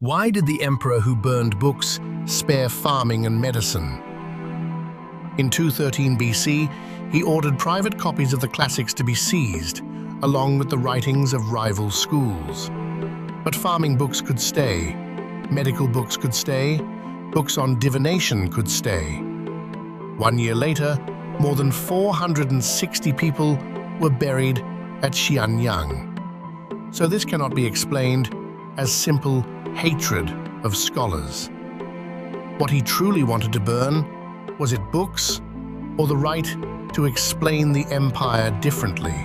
Why did the emperor who burned books spare farming and medicine? In 213 BC, he ordered private copies of the classics to be seized, along with the writings of rival schools. But farming books could stay, medical books could stay, books on divination could stay. 1 year later, more than 460 people were buried at Xianyang. So this cannot be explained as simple hatred of scholars. What he truly wanted to burn, was it books or the right to explain the empire differently?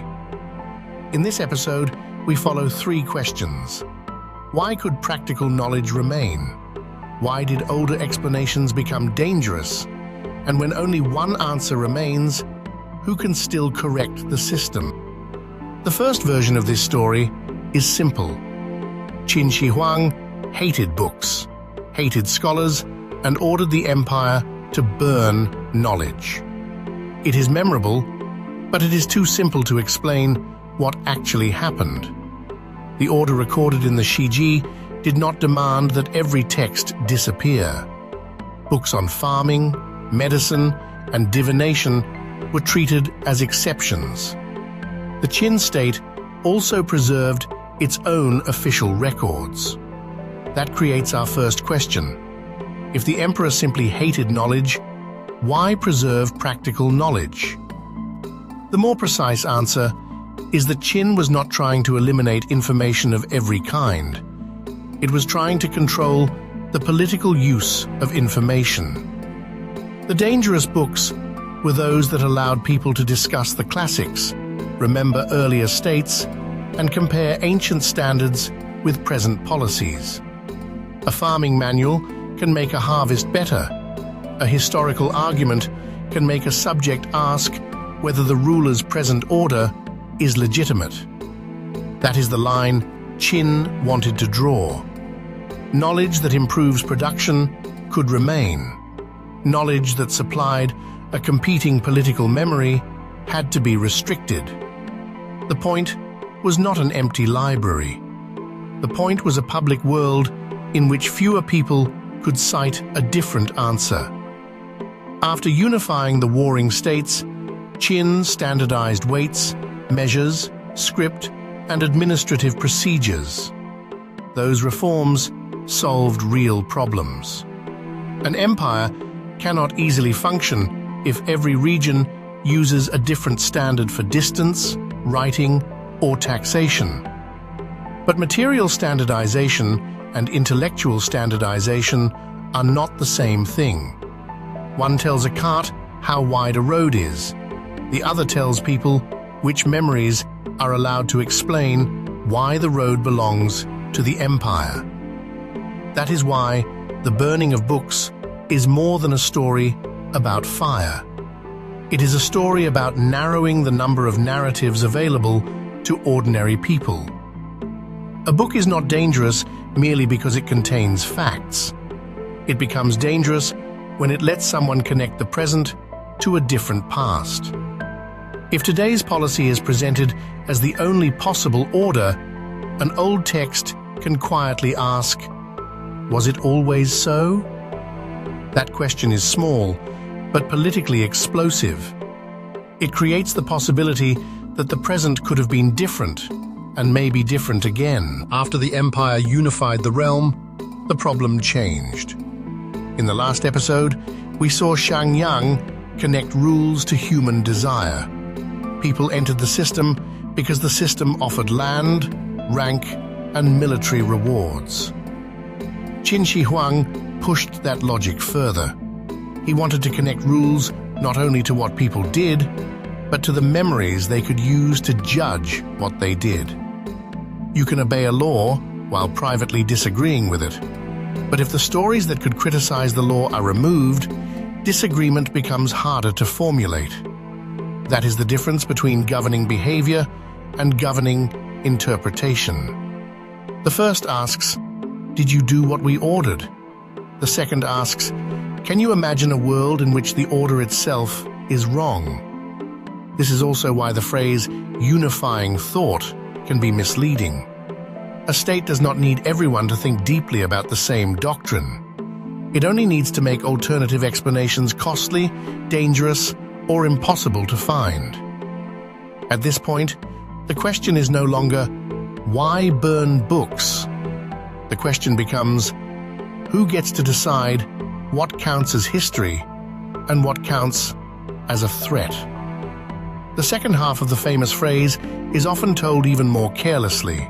In this episode, we follow 3 questions. Why could practical knowledge remain? Why did older explanations become dangerous? And when only one answer remains, who can still correct the system? The first version of this story is simple. Qin Shi Huang hated books, hated scholars, and ordered the empire to burn knowledge. It is memorable, but it is too simple to explain what actually happened. The order recorded in the Shiji did not demand that every text disappear. Books on farming, medicine, and divination were treated as exceptions. The Qin state also preserved its own official records. That creates our first question. If the emperor simply hated knowledge, why preserve practical knowledge? The more precise answer is that Qin was not trying to eliminate information of every kind. It was trying to control the political use of information. The dangerous books were those that allowed people to discuss the classics, remember earlier states, and compare ancient standards with present policies. A farming manual can make a harvest better. A historical argument can make a subject ask whether the ruler's present order is legitimate. That is the line Qin wanted to draw. Knowledge that improves production could remain. Knowledge that supplied a competing political memory had to be restricted. The point was not an empty library. The point was a public world in which fewer people could cite a different answer. After unifying the warring states, Qin standardized weights, measures, script, and administrative procedures. Those reforms solved real problems. An empire cannot easily function if every region uses a different standard for distance, writing, or taxation. But material standardization and intellectual standardization are not the same thing. One tells a cart how wide a road is. The other tells people which memories are allowed to explain why the road belongs to the empire. That is why the burning of books is more than a story about fire. It is a story about narrowing the number of narratives available to ordinary people. A book is not dangerous merely because it contains facts. It becomes dangerous when it lets someone connect the present to a different past. If today's policy is presented as the only possible order, an old text can quietly ask, was it always so? That question is small, but politically explosive. It creates the possibility that the present could have been different, and may be different again. After the empire unified the realm, the problem changed. In the last episode, we saw Xianyang connect rules to human desire. People entered the system because the system offered land, rank, and military rewards. Qin Shi Huang pushed that logic further. He wanted to connect rules not only to what people did, but to the memories they could use to judge what they did. You can obey a law while privately disagreeing with it. But if the stories that could criticize the law are removed, disagreement becomes harder to formulate. That is the difference between governing behavior and governing interpretation. The first asks, did you do what we ordered? The second asks, can you imagine a world in which the order itself is wrong? This is also why the phrase unifying thought can be misleading. A state does not need everyone to think deeply about the same doctrine. It only needs to make alternative explanations costly, dangerous, or impossible to find. At this point, the question is no longer, why burn books? The question becomes, who gets to decide what counts as history and what counts as a threat? The second half of the famous phrase is often told even more carelessly.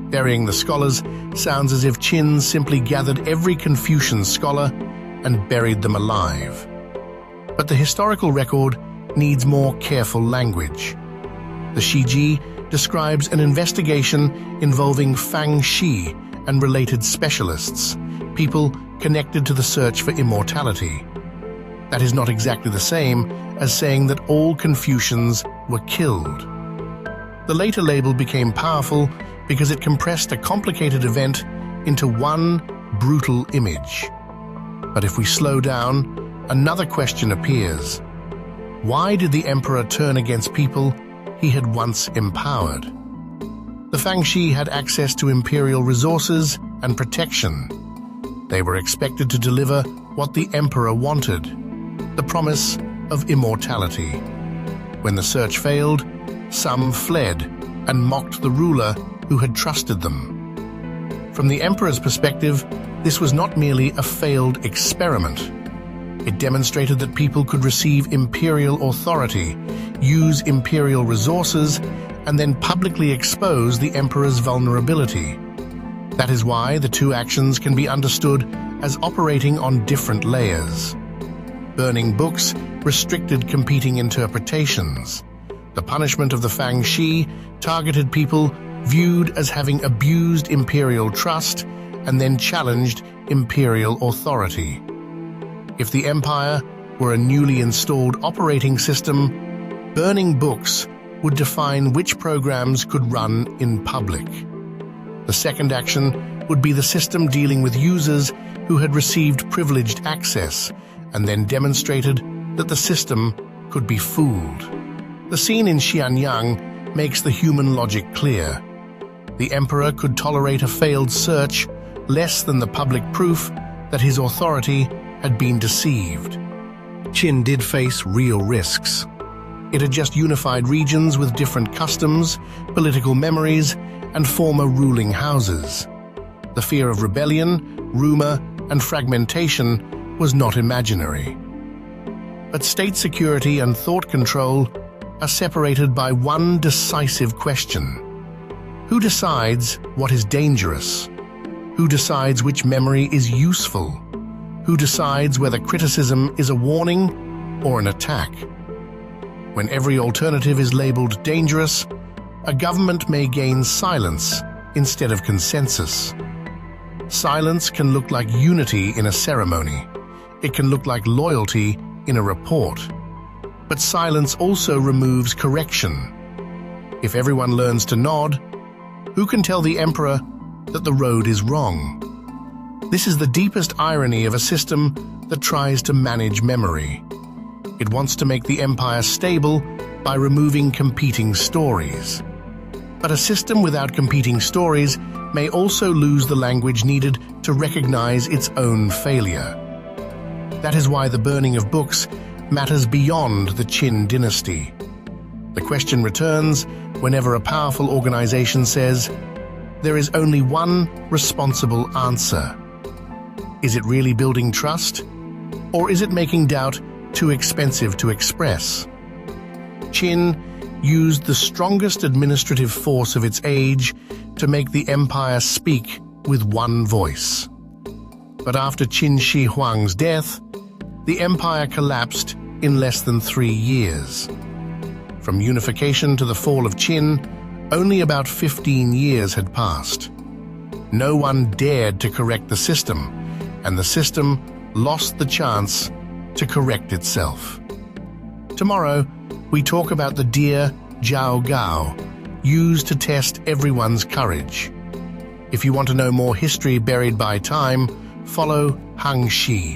Burying the scholars sounds as if Qin simply gathered every Confucian scholar and buried them alive. But the historical record needs more careful language. The Shiji describes an investigation involving Hangshi and related specialists, people connected to the search for immortality. That is not exactly the same as saying that all Confucians were killed. The later label became powerful because it compressed a complicated event into one brutal image. But if we slow down, another question appears. Why did the emperor turn against people he had once empowered? The Hangshi had access to imperial resources and protection. They were expected to deliver what the emperor wanted, the promise of immortality. When the search failed, some fled and mocked the ruler who had trusted them. From the emperor's perspective, this was not merely a failed experiment. It demonstrated that people could receive imperial authority, use imperial resources, and then publicly expose the emperor's vulnerability. That is why the two actions can be understood as operating on different layers. Burning books restricted competing interpretations. The punishment of the Hangshi targeted people viewed as having abused imperial trust and then challenged imperial authority. If the empire were a newly installed operating system, burning books would define which programs could run in public. The second action would be the system dealing with users who had received privileged access and then demonstrated that the system could be fooled. The scene in Xianyang makes the human logic clear. The emperor could tolerate a failed search less than the public proof that his authority had been deceived. Qin did face real risks. It had just unified regions with different customs, political memories, and former ruling houses. The fear of rebellion, rumor, and fragmentation was not imaginary. But state security and thought control are separated by one decisive question. Who decides what is dangerous? Who decides which memory is useful? Who decides whether criticism is a warning or an attack? When every alternative is labeled dangerous, a government may gain silence instead of consensus. Silence can look like unity in a ceremony. It can look like loyalty in a report. But silence also removes correction. If everyone learns to nod, who can tell the emperor that the road is wrong? This is the deepest irony of a system that tries to manage memory. It wants to make the empire stable by removing competing stories. But a system without competing stories may also lose the language needed to recognize its own failure. That is why the burning of books matters beyond the Qin dynasty. The question returns whenever a powerful organization says, there is only one responsible answer. Is it really building trust? Or is it making doubt too expensive to express? Qin used the strongest administrative force of its age to make the empire speak with one voice. But after Qin Shi Huang's death, the empire collapsed in less than 3 years. From unification to the fall of Qin, only about 15 years had passed. No one dared to correct the system, and the system lost the chance to correct itself. Tomorrow, we talk about the deer Jiao Gao, used to test everyone's courage. If you want to know more history buried by time, follow Hangshi.